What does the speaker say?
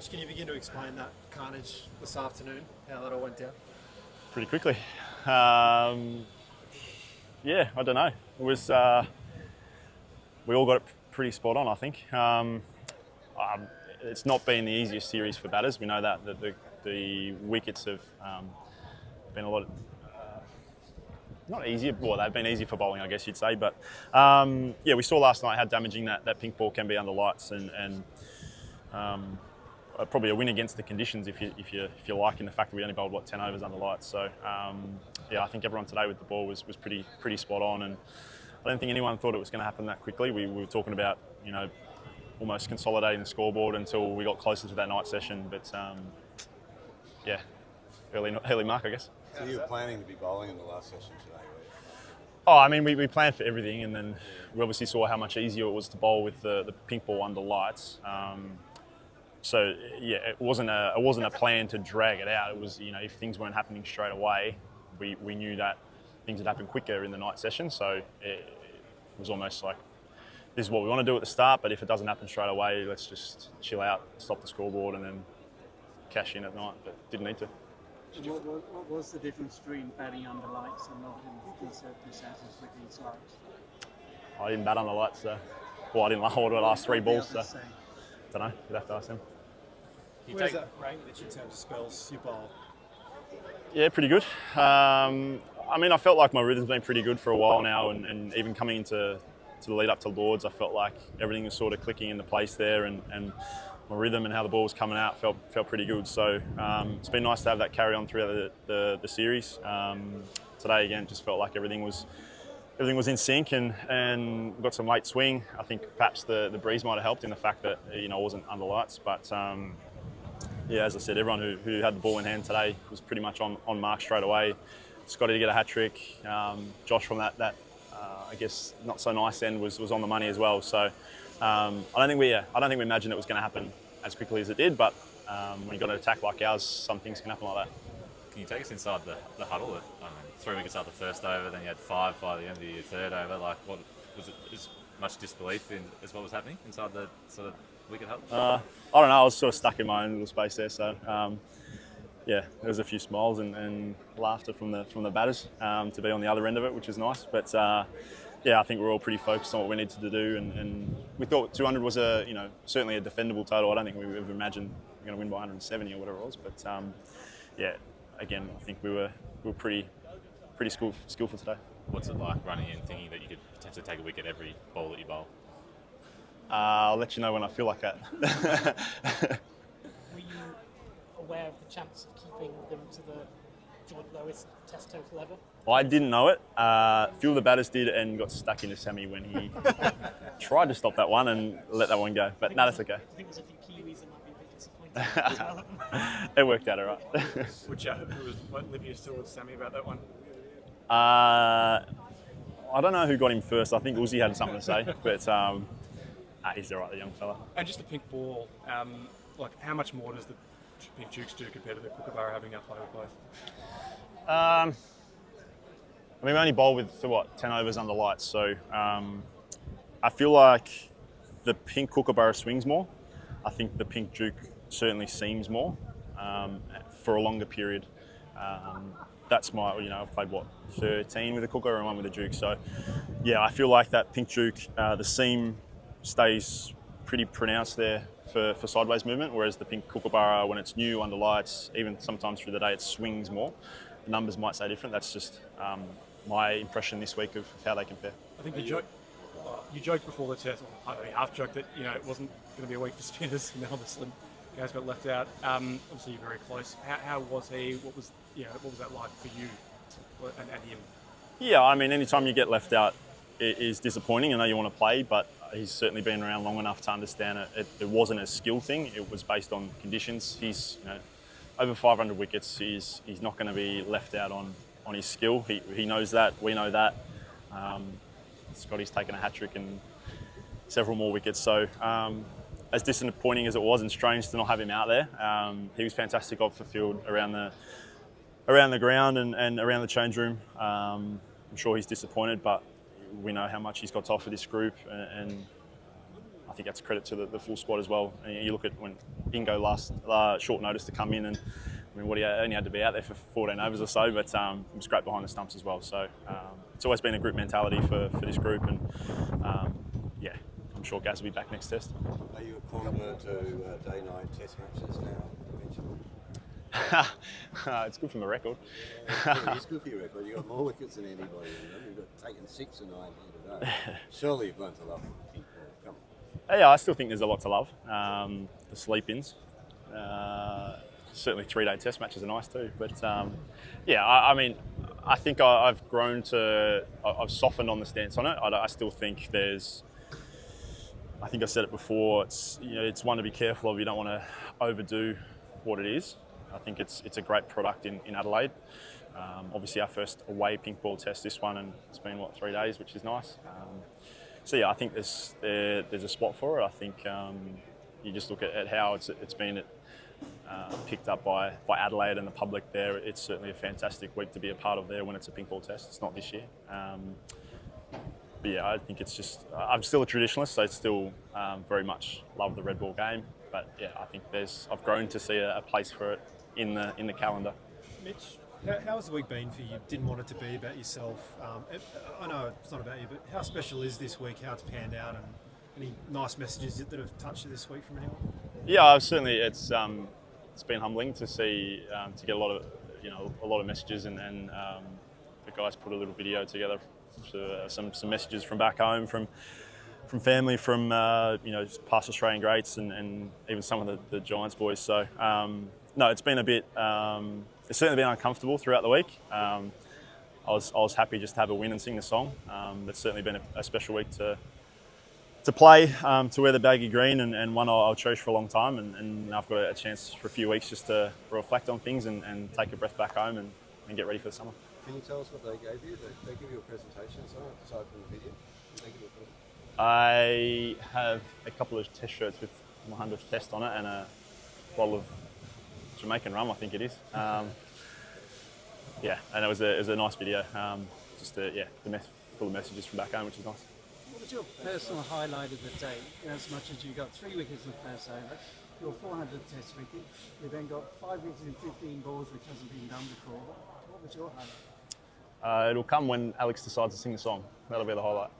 Mitch, can you begin to explain that carnage this afternoon, how that all went down? Pretty quickly. Yeah, I don't know. It was, we all got it pretty spot on, I think. It's not been the easiest series for batters. We know that the wickets have been a lot, not easier, well, they've been easy for bowling, I guess you'd say. But yeah, we saw last night how damaging that pink ball can be under lights, and probably a win against the conditions if you're liking the fact that we only bowled 10 overs under lights. So yeah, I think everyone today with the ball was pretty spot on, and I don't think anyone thought it was going to happen that quickly. We were talking about, you know, almost consolidating the scoreboard until we got closer to that night session. But yeah, early mark, I guess. So you were planning to be bowling in the last session today, right? Oh, I mean, we planned for everything, and then we obviously saw how much easier it was to bowl with the pink ball under lights. So yeah, it wasn't a plan to drag it out. It was, you know, if things weren't happening straight away, we knew that things would happen quicker in the night session. So it was almost like, this is what we want to do at the start, but if it doesn't happen straight away, let's just chill out, stop the scoreboard, and then cash in at night. But didn't need to. What was the difference between batting under lights and not in these circumstances with these lights? I didn't bat under lights, so well, I didn't hold the last three balls. So don't know. You'd have to ask them. Where does that rank, Mitch, in terms of spells you bowl? Yeah, pretty good. I mean, I felt like my rhythm's been pretty good for a while now, and even coming into the lead up to Lords, I felt like everything was sort of clicking into place there, and my rhythm and how the ball was coming out felt pretty good. So it's been nice to have that carry on throughout the series. Today again, just felt like everything was in sync, and got some late swing. I think perhaps the breeze might have helped in the fact that, you know, it wasn't under lights, but yeah, as I said, everyone who had the ball in hand today was pretty much on mark straight away. Scotty to get a hat trick. Josh from that I guess not so nice end was on the money as well. So I don't think we imagined it was going to happen as quickly as it did. But when you got an attack like ours, some things can happen like that. Can you take us inside the huddle? I mean, 3 wickets after the first over, then you had 5 by the end of your third over. Like, what was it? As much disbelief as what was happening inside the sort of wicket huddle? I don't know. I was sort of stuck in my own little space there. So yeah, there was a few smiles and laughter from the batters to be on the other end of it, which is nice. But yeah, I think we're all pretty focused on what we needed to do, and we thought 200 was certainly a defendable total. I don't think we ever imagined we were going to win by 170 or whatever it was. But yeah, again, I think we were pretty skillful today. What's it like running in thinking that you could potentially take a wicket every ball that you bowl? I'll let you know when I feel like that. Were you aware of the chance of keeping them to the joint lowest test total ever? I didn't know it. A few of the batters did, and got stuck into Sammy when he tried to stop that one and let that one go. But no, that's okay. I think there's a few Kiwis that might be a bit disappointed as well. It worked out all right. Which was Livia's towards Sammy about that one? I don't know who got him first. I think Uzi had something to say, but he's all right, the young fella. And just the pink ball, like how much more does the pink Dukes do compared to the Kookaburra having that play with both? I mean, we only bowled with 10 overs under lights, so I feel like the pink Kookaburra swings more. I think the pink Duke certainly seems more for a longer period. That's my, you know, I've played 13 with a Kookaburra and 1 with a Duke, so yeah, I feel like that pink Duke, the seam stays pretty pronounced there for sideways movement, whereas the pink Kookaburra, when it's new under lights, even sometimes through the day, it swings more. The numbers might say different. That's just my impression this week of how they compare. I think you joked before the test, or I half joked that, you know, it wasn't going to be a week for spinners, and obviously guys got left out. Obviously you're very close. How was he? What was that like for you and him? Yeah, I mean, anytime you get left out, it is disappointing. I know you want to play, but he's certainly been around long enough to understand it wasn't a skill thing. It was based on conditions. He's, you know, over 500 wickets. He's not going to be left out on his skill. He knows that. We know that. Scotty's taken a hat trick and several more wickets. So as disappointing as it was and strange to not have him out there, he was fantastic off the field, around the ground and around the change room. I'm sure he's disappointed, but we know how much he's got to offer this group, and I think that's a credit to the full squad as well. And you look at when Ingo last short notice to come in, and I mean, he only had to be out there for 14 overs or so, but it was great behind the stumps as well. So it's always been a group mentality for this group, and yeah, I'm sure Gaz will be back next test. Are you a convert to day-night test matches now, eventually? It's good for my record. It's good for your record. You've got more wickets than anybody in them. You've got taken 6 and 9 here today. Surely you've learned to love pink ball. Come on. Yeah, I still think there's a lot to love. The sleep-ins. Certainly 3-day test matches are nice too. But yeah, I mean, I think I've grown to, I've softened on the stance on it. I still think there's, I think I said it before, it's, you know, it's one to be careful of. You don't want to overdo what it is. I think it's a great product in Adelaide. Obviously our first away pink ball test this one, and it's been, what, 3 days, which is nice. So yeah, I think there's a spot for it. I think you just look at how it's been picked up by Adelaide and the public there. It's certainly a fantastic week to be a part of there when it's a pink ball test. It's not this year. But yeah, I think it's just, I'm still a traditionalist, so I still very much love the red ball game. But yeah, I think I've grown to see a place for it in the calendar. Mitch, how has the week been for you? Didn't want it to be about yourself. I know it's not about you, but how special is this week? How it's panned out, and any nice messages that have touched you this week from anyone? Yeah, certainly it's been humbling to see to get a lot of messages, and the guys put a little video together for some messages from back home, from family, from past Australian greats, and even some of the Giants boys. So no, it's been a bit. It's certainly been uncomfortable throughout the week. I was happy just to have a win and sing the song. It's certainly been a special week to play, to wear the baggy green, and one I'll cherish for a long time. And I've got a chance for a few weeks just to reflect on things and take a breath back home and get ready for the summer. Can you tell us what they gave you? Did they give you a presentation or something aside from the video? Did they give you a presentation? I have a couple of test shirts with my 100th test on it, and a bottle of Jamaican rum, I think it is. Yeah, and it was a nice video. Full of messages from back home, which is nice. What was your personal highlight of the day? As much as you got 3 wickets in the first over, your 400th test wicket, you then got 5 wickets in 15 balls, which hasn't been done before. What was your highlight? It'll come when Alex decides to sing the song. That'll be the highlight.